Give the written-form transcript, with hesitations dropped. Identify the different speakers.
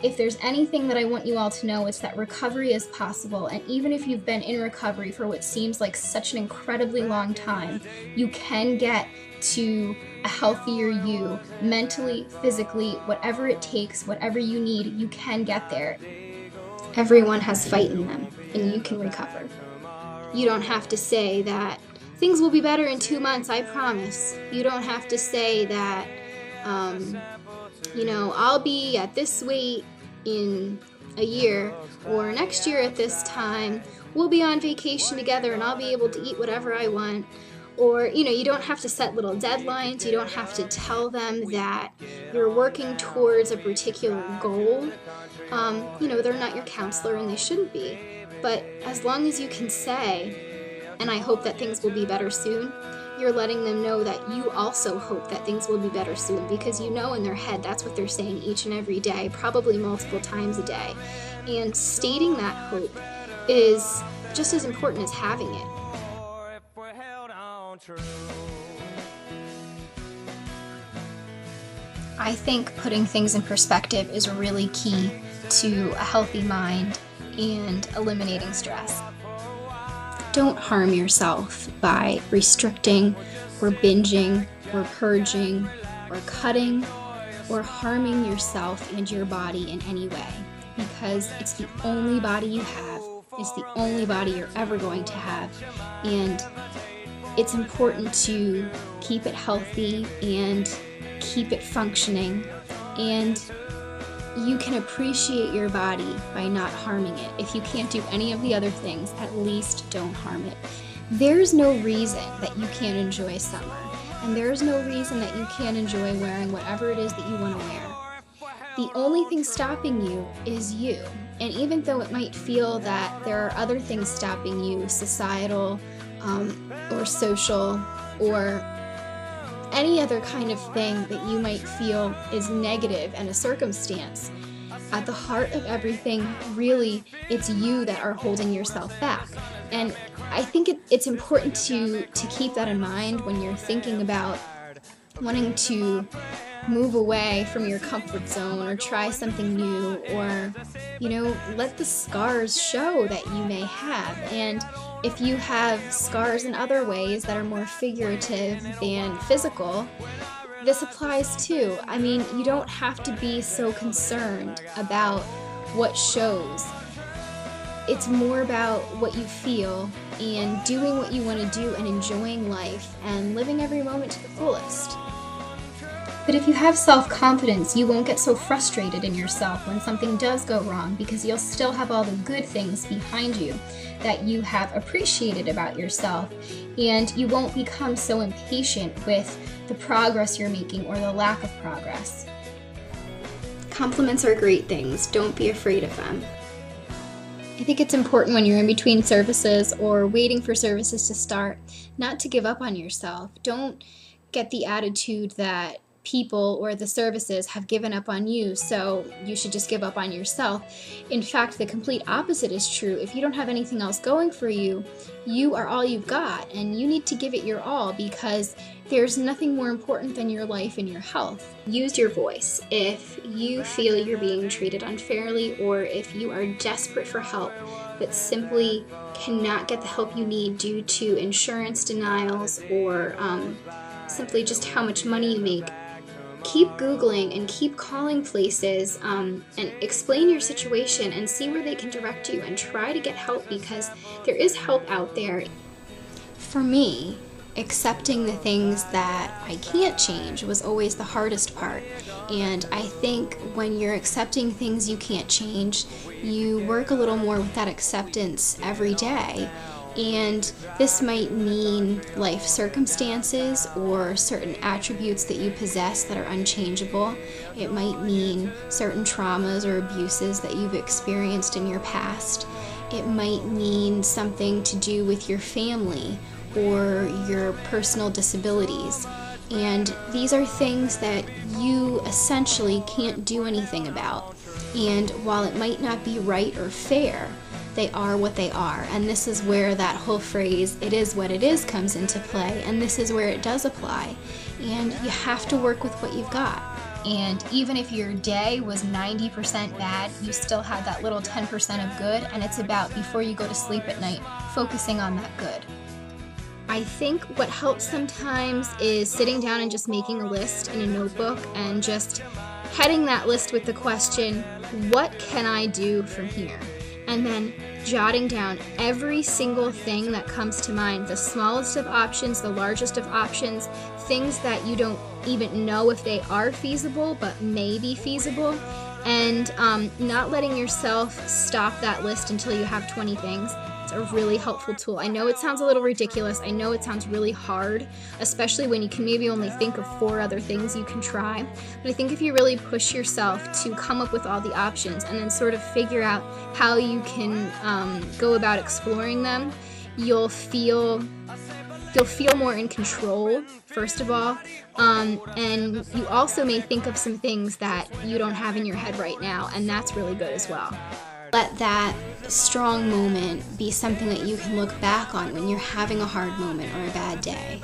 Speaker 1: if there's anything that I want you all to know, it's that recovery is possible. And even if you've been in recovery for what seems like such an incredibly long time, you can get to a healthier you, mentally, physically, whatever it takes, whatever you need, you can get there. Everyone has fight in them, and you can recover. You don't have to say that things will be better in 2 months, I promise. You don't have to say that, I'll be at this weight in a year, or next year at this time, we'll be on vacation together and I'll be able to eat whatever I want. Or, you don't have to set little deadlines. You don't have to tell them that you're working towards a particular goal. They're not your counselor and they shouldn't be. But as long as you can say, and I hope that things will be better soon, you're letting them know that you also hope that things will be better soon, because in their head that's what they're saying each and every day, probably multiple times a day. And stating that hope is just as important as having it. I think putting things in perspective is really key to a healthy mind and eliminating stress. Don't harm yourself by restricting or binging or purging or cutting or harming yourself and your body in any way, because it's the only body you have. It's the only body you're ever going to have, and it's important to keep it healthy and keep it functioning, and you can appreciate your body by not harming it. If you can't do any of the other things, at least don't harm it. There's no reason that you can't enjoy summer, and there's no reason that you can't enjoy wearing whatever it is that you want to wear. The only thing stopping you is you. And even though it might feel that there are other things stopping you, societal or social or any other kind of thing that you might feel is negative and a circumstance, at the heart of everything, really, it's you that are holding yourself back. And I think it's important to keep that in mind when you're thinking about wanting to move away from your comfort zone or try something new, or, let the scars show that you may have. And if you have scars in other ways that are more figurative than physical, this applies too. I mean, you don't have to be so concerned about what shows. It's more about what you feel and doing what you want to do and enjoying life and living every moment to the fullest. But if you have self-confidence, you won't get so frustrated in yourself when something does go wrong, because you'll still have all the good things behind you that you have appreciated about yourself, and you won't become so impatient with the progress you're making or the lack of progress. Compliments are great things. Don't be afraid of them. I think it's important when you're in between services or waiting for services to start, not to give up on yourself. Don't get the attitude that people or the services have given up on you, so you should just give up on yourself. In fact, the complete opposite is true. If you don't have anything else going for you, you are all you've got, and you need to give it your all, because there's nothing more important than your life and your health. Use your voice. If you feel you're being treated unfairly, or if you are desperate for help but simply cannot get the help you need due to insurance denials or simply just how much money you make, keep Googling and keep calling places and explain your situation and see where they can direct you, and try to get help, because there is help out there. For me, accepting the things that I can't change was always the hardest part. And I think when you're accepting things you can't change, you work a little more with that acceptance every day. And this might mean life circumstances or certain attributes that you possess that are unchangeable. It might mean certain traumas or abuses that you've experienced in your past. It might mean something to do with your family or your personal disabilities. And these are things that you essentially can't do anything about. And while it might not be right or fair, they are what they are. And this is where that whole phrase, "it is what it is," comes into play. And this is where it does apply. And you have to work with what you've got. And even if your day was 90% bad, you still had that little 10% of good, and it's about, before you go to sleep at night, focusing on that good. I think what helps sometimes is sitting down and just making a list in a notebook and just heading that list with the question, what can I do from here? And then jotting down every single thing that comes to mind, the smallest of options, the largest of options, things that you don't even know if they are feasible but may be feasible, and not letting yourself stop that list until you have 20 things. It's a really helpful tool. I know it sounds a little ridiculous. I know it sounds really hard, especially when you can maybe only think of 4 other things you can try. But I think if you really push yourself to come up with all the options and then sort of figure out how you can go about exploring them, you'll feel more in control, first of all, and you also may think of some things that you don't have in your head right now, and that's really good as well. Let that strong moment be something that you can look back on when you're having a hard moment or a bad day.